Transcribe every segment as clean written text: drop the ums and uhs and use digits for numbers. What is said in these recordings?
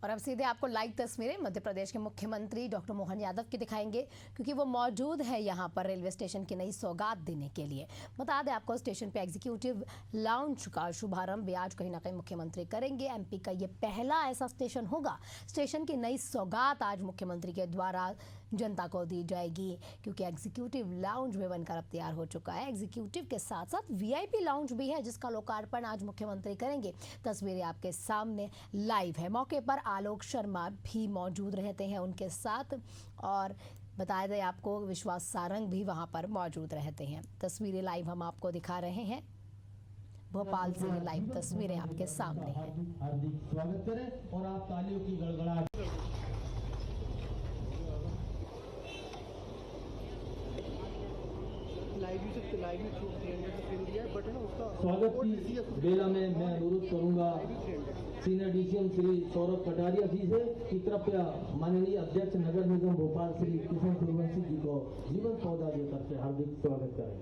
और अब सीधे आपको लाइव तस्वीरें मध्य प्रदेश के मुख्यमंत्री डॉक्टर मोहन यादव की दिखाएंगे, क्योंकि वो मौजूद है यहाँ पर रेलवे स्टेशन की नई सौगात देने के लिए। बता दें आपको, स्टेशन पे एग्जीक्यूटिव लाउंज का शुभारंभ भी आज कहीं ना कहीं मुख्यमंत्री करेंगे। एमपी का ये पहला ऐसा स्टेशन होगा। स्टेशन की नई सौगात आज मुख्यमंत्री के द्वारा जनता को दी जाएगी, क्योंकि एग्जीक्यूटिव लाउंज भी बनकर अब तैयार हो चुका है। एग्जीक्यूटिव के साथ साथ वीआईपी लाउंज भी है, जिसका लोकार्पण आज मुख्यमंत्री करेंगे। तस्वीरें आपके सामने लाइव है। मौके पर आलोक शर्मा भी मौजूद रहते हैं उनके साथ, और बताया जाए आपको विश्वास सारंग भी वहां पर मौजूद रहते हैं। तस्वीरें लाइव हम आपको दिखा रहे हैं। भोपाल से लाइव तस्वीरें आपके सामने हैं। हार्दिक स्वागत करें और आप तालियों की गड़गड़ाहट। स्वागत की बेला में मैं अनुरोध करूंगा सीनियर डीसीएम श्री सौरभ कटारिया जी से कि कृपया माननीय अध्यक्ष नगर निगम भोपाल श्री किशन सूर्यवंशी जी को जीवन पौधा देकर के हार्दिक स्वागत करें।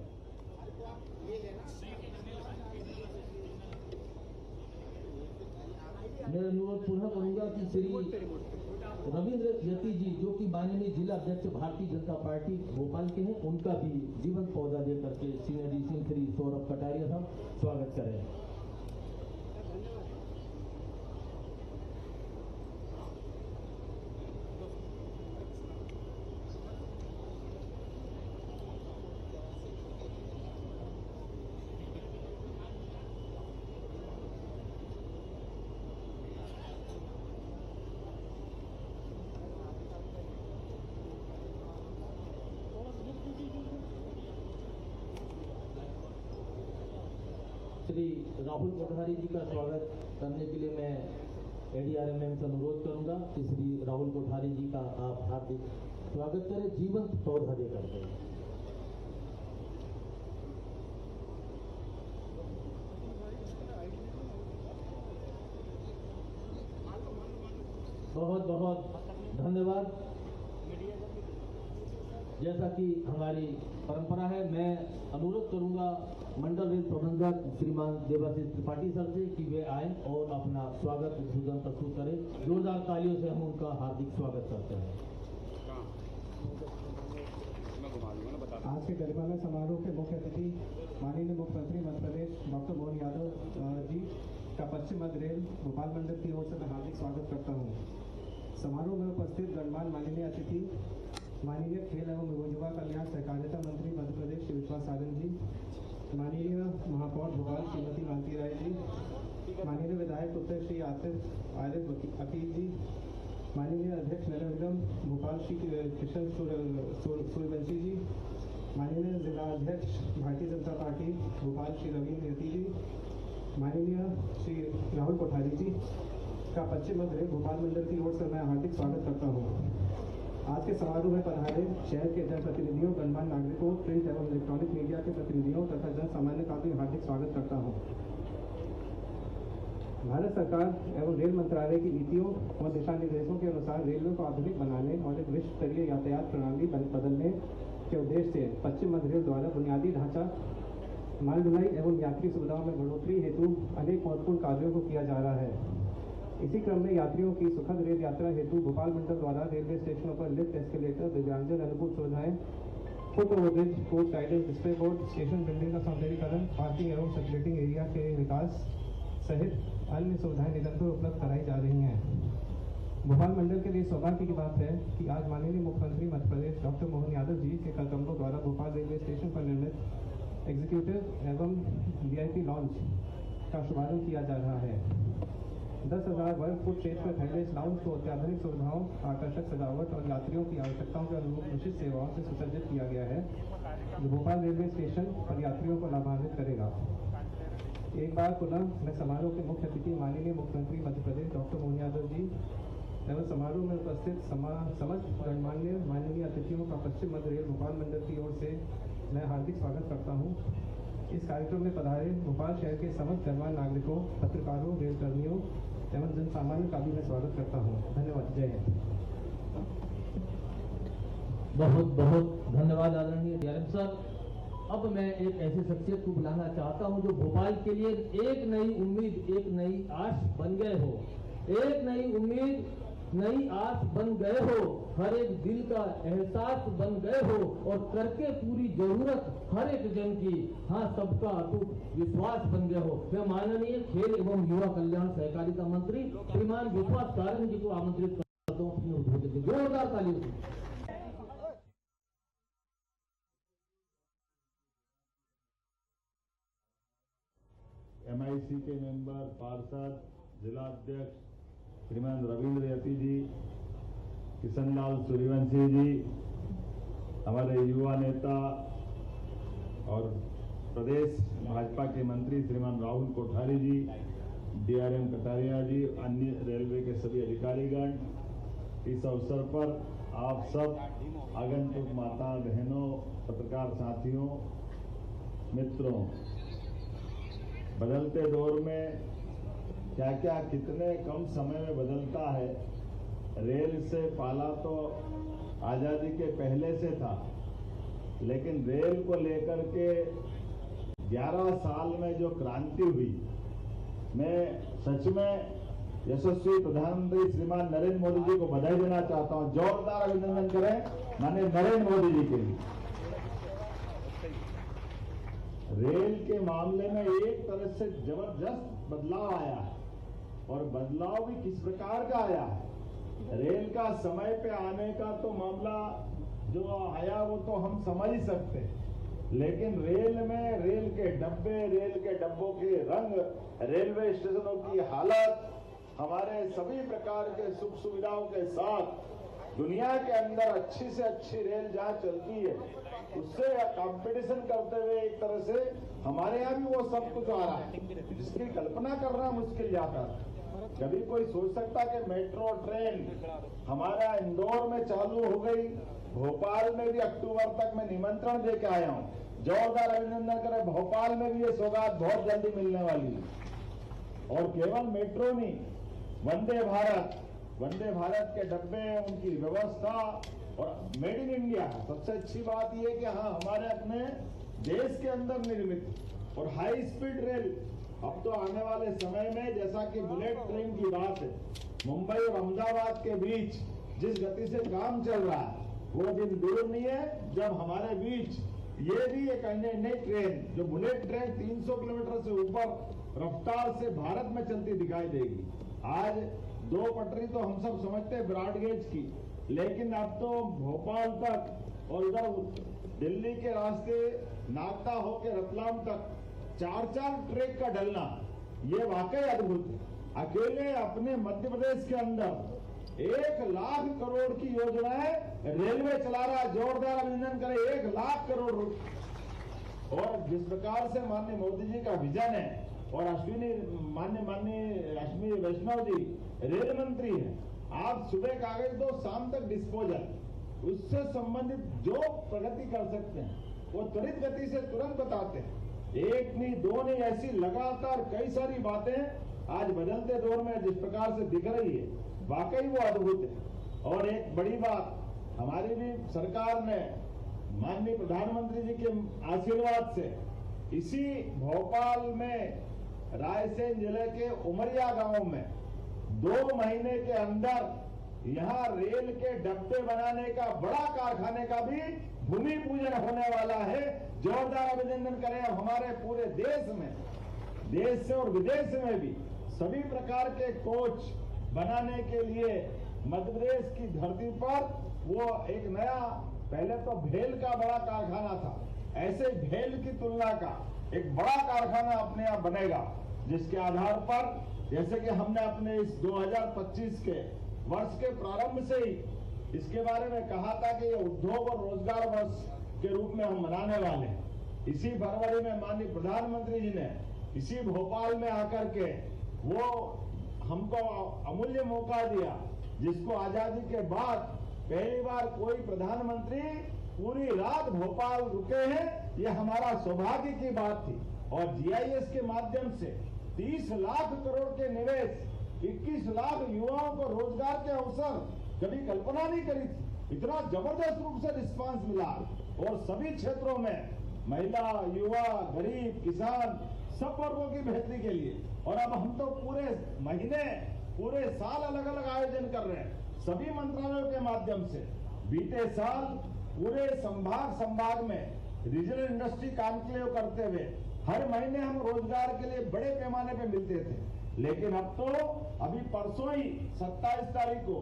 मैं अनुरोध पुनः करूंगा कि श्री रविंद्र यति जी, जो कि माननीय जिला अध्यक्ष भारतीय जनता पार्टी भोपाल के हैं, उनका भी जीवन पौधा देकर के सीनियर डीसीएम श्री सौरभ कटारिया साहब स्वागत करें। श्री राहुल कोठारी जी का स्वागत करने के लिए मैं एडीआरएमएम से अनुरोध करूंगा कि श्री राहुल कोठारी जी का आप हार्दिक स्वागत करें जीवंत पौधा देकर के। बहुत बहुत धन्यवाद। जैसा कि हमारी परंपरा है, मैं अनुरोध करूंगा मंडल रेल प्रबंधक श्रीमान देवाशीष त्रिपाठी सर से कि वे आए और अपना स्वागत भोजन प्रस्तुत करें। जोरदार तालियों से हम उनका हार्दिक स्वागत करते हैं। आज के गरिमामय समारोह के मुख्य अतिथि माननीय मुख्यमंत्री मध्य प्रदेश डॉक्टर मोहन यादव जी का पश्चिम मध्य रेल भोपाल मंडल की ओर से मैं हार्दिक स्वागत करता हूँ। समारोह में उपस्थित गणमान्य माननीय अतिथि माननीय खेल एवं युवा कल्याण सहकारिता मंत्री मध्य प्रदेश श्री विश्वास सारंग जी, माननीय महापौर भोपाल श्रीमती मालती राय जी, माननीय विधायक उत्तर श्री आरिफ अकील जी, माननीय अध्यक्ष नगर निगम भोपाल श्री किशन सूर्यवंशी जी, माननीय जिला अध्यक्ष भारतीय जनता पार्टी भोपाल श्री रविंद्र यति जी, माननीय श्री राहुल कोठारी जी का पश्चिम मध्य रेल भोपाल मंडल की ओर से मैं हार्दिक स्वागत करता हूँ। आज के समारोह में पधारे शहर के जनप्रतिनिधियों, गणमान्य नागरिकों, प्रिंट एवं इलेक्ट्रॉनिक मीडिया के प्रतिनिधियों तथा जन सामान्य का भी हार्दिक स्वागत करता हूं। भारत सरकार एवं रेल मंत्रालय की नीतियों और दिशा निर्देशों के अनुसार रेलवे को आधुनिक बनाने और एक विश्व स्तरीय यातायात प्रणाली बदलने के उद्देश्य से पश्चिम मध्य रेल द्वारा बुनियादी ढांचा, माल ढुलाई एवं यात्री सुविधाओं में बढ़ोतरी हेतु अनेक महत्वपूर्ण कार्यों को किया जा रहा है। इसी क्रम में यात्रियों की सुखद रेल यात्रा हेतु भोपाल मंडल द्वारा रेलवे स्टेशनों पर लिफ्ट, एस्केलेटर, दिव्यांगजन अनुकूल सुविधाएं, foot overbridge, coach guidance, display board, station building का सौंदर्यीकरण, पार्किंग एवं सर्कुलेटिंग एरिया के विकास सहित अन्य सुविधाएं निरंतर उपलब्ध कराई जा रही हैं। भोपाल मंडल के लिए सौभाग्य की बात है कि आज माननीय मुख्यमंत्री मध्य प्रदेश डॉक्टर मोहन यादव जी के कदमों द्वारा भोपाल रेलवे स्टेशन पर निर्मित एग्जीक्यूटिव एवं वीआईपी लॉन्च का शुभारंभ किया जा रहा है। 10,000 वर्ग फुट क्षेत्र में फैले इस लाउंज को अत्याधुनिक सुविधाओं, आकर्षक सजावट और यात्रियों की आवश्यकताओं के अनुरूप विशिष्ट सेवाओं से सुसज्जित किया गया है, जो भोपाल रेलवे स्टेशन पर यात्रियों को लाभान्वित करेगा। एक बार पुनः मैं समारोह के मुख्य अतिथि माननीय मुख्यमंत्री मध्य प्रदेश डॉक्टर मोहन यादव जी एवं समारोह में उपस्थित समस्त गणमान्य माननीय अतिथियों का पश्चिम मध्य रेल भोपाल मंडल की ओर से मैं हार्दिक स्वागत करता हूँ। इस कार्यक्रम में पधारे भोपाल शहर के समस्त गणमान्य नागरिकों, पत्रकारों, रेलकर्मियों एवं जन सामान्य का भी मैं स्वागत करता हूँ। धन्यवाद। जय हिंद। बहुत बहुत धन्यवाद आदरणीय डीआरएम सर। अब मैं एक ऐसी शख्सियत को बुलाना चाहता हूं जो भोपाल के लिए एक नई उम्मीद, एक नई आश बन गए हो। एक नई उम्मीद नई आस बन गए हो, हर एक दिल का एहसास बन गए हो और करके पूरी जरूरत हर एक जन की, हाँ सबका अटूट विश्वास बन गए हो। मैं माननीय खेल एवं युवा कल्याण सहकारिता मंत्री श्रीमान विश्वास कारन जी को आमंत्रित करता हूँ अपने उद्बोधन के। जोरदार तालियों से। MIC के मेंबर, पार्षद, जिला अध्यक्ष श्रीमान रविंद्र यति जी, किशनलाल सूर्यवंशी जी, हमारे युवा नेता और प्रदेश भाजपा के मंत्री श्रीमान राहुल कोठारी जी, DRM कटारिया जी, अन्य रेलवे के सभी अधिकारीगण, इस अवसर पर आप सब आगंतुक माता बहनों, पत्रकार साथियों, मित्रों, बदलते दौर में क्या क्या कितने कम समय में बदलता है। रेल से पाला तो आज़ादी के पहले से था, लेकिन रेल को लेकर के 11 साल में जो क्रांति हुई, मैं सच में यशस्वी प्रधानमंत्री श्रीमान नरेंद्र मोदी जी को बधाई देना चाहता हूं। जोरदार अभिनंदन करें माननीय नरेंद्र मोदी जी के लिए। रेल के मामले में एक तरह से जबरदस्त बदलाव आया है, और बदलाव भी किस प्रकार का आया है। रेल का समय पे आने का तो मामला जो आया वो तो हम समझ ही सकते हैं, लेकिन रेल में रेल के डब्बे, रेल के डब्बों के रंग, रेलवे स्टेशनों की हालत, हमारे सभी प्रकार के सुख सुविधाओं के साथ दुनिया के अंदर अच्छी से अच्छी रेल जहाँ चलती है उससे कंपटीशन करते हुए एक तरह से हमारे यहाँ भी वो सब कुछ आ रहा है जिसकी कल्पना करना मुश्किल जाता है। कभी कोई सोच सकता कि मेट्रो ट्रेन हमारा इंदौर में चालू हो गई, भोपाल में भी अक्टूबर तक मैं निमंत्रण दे के आया हूँ। जोरदार अभिनंदन करें, भोपाल में भी ये सौगात बहुत जल्दी मिलने वाली है। और केवल मेट्रो नहीं, वंदे भारत के डब्बे, उनकी व्यवस्था और मेड इन इंडिया। सबसे अच्छी बात यह कि हाँ हमारे अपने देश के अंदर निर्मित और हाई स्पीड रेल अब तो आने वाले समय में, जैसा कि बुलेट ट्रेन की बात है, मुंबई और अहमदाबाद के बीच जिस गति से काम चल रहा है वो दिन दूर नहीं है जब हमारे बीच ये भी एक नई ट्रेन जो बुलेट ट्रेन 300 किलोमीटर से ऊपर रफ्तार से भारत में चलती दिखाई देगी। आज 2 पटरी तो हम सब समझते हैं ब्रॉडगेज की, लेकिन अब तो भोपाल तक और उधर दिल्ली के रास्ते नागदा होकर रतलाम तक 4-4 ट्रैक का डलना, ये वाकई अद्भुत है। अकेले अपने मध्य प्रदेश के अंदर 1 लाख करोड़ की योजनाएं रेलवे चला रहा है। जोरदार अभिनंदन करें, 1 लाख करोड़ रुपए। और जिस प्रकार से माननीय मोदी जी का विजन है, और माननीय अश्विनी वैष्णव जी रेल मंत्री है, आप सुबह कागज दो, शाम तक डिस्पोजल, उससे संबंधित जो प्रगति कर सकते हैं वो त्वरित गति से तुरंत बताते हैं। 1 नहीं 2 नहीं, ऐसी लगातार कई सारी बातें आज बदलते दौर में जिस प्रकार से दिख रही है, वाकई वो अद्भुत है। और एक बड़ी बात, हमारी भी सरकार ने माननीय प्रधानमंत्री जी के आशीर्वाद से इसी भोपाल में रायसेन जिले के उमरिया गांव में 2 महीने के अंदर यहाँ रेल के डब्बे बनाने का बड़ा कारखाने का भी भूमि पूजन होने वाला है। जोरदार अभिनंदन करें। हमारे पूरे देश में, देश से और विदेश में भी सभी प्रकार के कोच बनाने के लिए मध्य प्रदेश की धरती पर वो एक नया, पहले तो भेल का बड़ा कारखाना था, ऐसे भेल की तुलना का एक बड़ा कारखाना अपने आप बनेगा, जिसके आधार पर जैसे कि हमने अपने इस 2025 के वर्ष के प्रारंभ से ही इसके बारे में कहा था कि ये उद्योग और रोजगार वर्ष के रूप में हम मनाने वाले हैं। इसी फरवरी में माननीय प्रधानमंत्री जी ने इसी भोपाल में आकर के वो हमको अमूल्य मौका दिया, जिसको आजादी के बाद पहली बार कोई प्रधानमंत्री पूरी रात भोपाल रुके हैं। ये हमारा सौभाग्य की बात थी। और GIS के माध्यम से 30 लाख करोड़ के निवेश, 21 लाख युवाओं को रोजगार के अवसर, कभी कल्पना नहीं करी थी। इतना जबरदस्त रूप से रिस्पांस मिला और सभी क्षेत्रों में महिला, युवा, गरीब, किसान सब वर्गों की बेहतरी के लिए। और अब हम तो पूरे महीने पूरे साल अलग अलग आयोजन कर रहे हैं सभी मंत्रालयों के माध्यम से। बीते साल पूरे संभाग में रीजनल इंडस्ट्री कॉन्क्लेव करते हुए हर महीने हम रोजगार के लिए बड़े पैमाने पे मिलते थे, लेकिन अब तो अभी परसों ही 27 तारीख को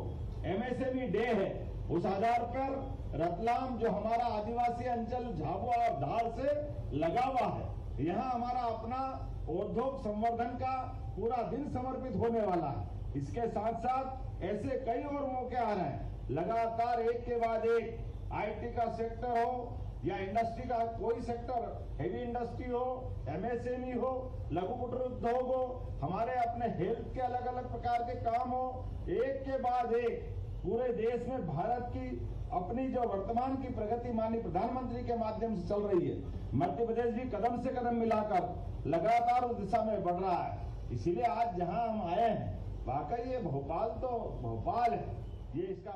MSME डे है। उस आधार पर रतलाम जो हमारा आदिवासी अंचल झाबुआ और धार से लगा हुआ है, यहाँ हमारा अपना उद्योग संवर्धन का पूरा दिन समर्पित होने वाला है। इसके साथ साथ ऐसे कई और मौके आ रहे हैं, लगातार एक के बाद एक IT का सेक्टर हो या इंडस्ट्री का कोई सेक्टर, हेवी इंडस्ट्री हो, MSME हो, लघु कुटीर उद्योग हो, हमारे अपने हेल्थ के अलग अलग प्रकार के काम हो, एक के बाद एक पूरे देश में भारत की अपनी जो वर्तमान की प्रगति माननीय प्रधानमंत्री के माध्यम से चल रही है। मध्य प्रदेश भी कदम से कदम मिलाकर लगातार उस दिशा में बढ़ रहा है। इसीलिए आज जहां हम आए हैं, वाकई ये भोपाल तो भोपाल है, ये इसका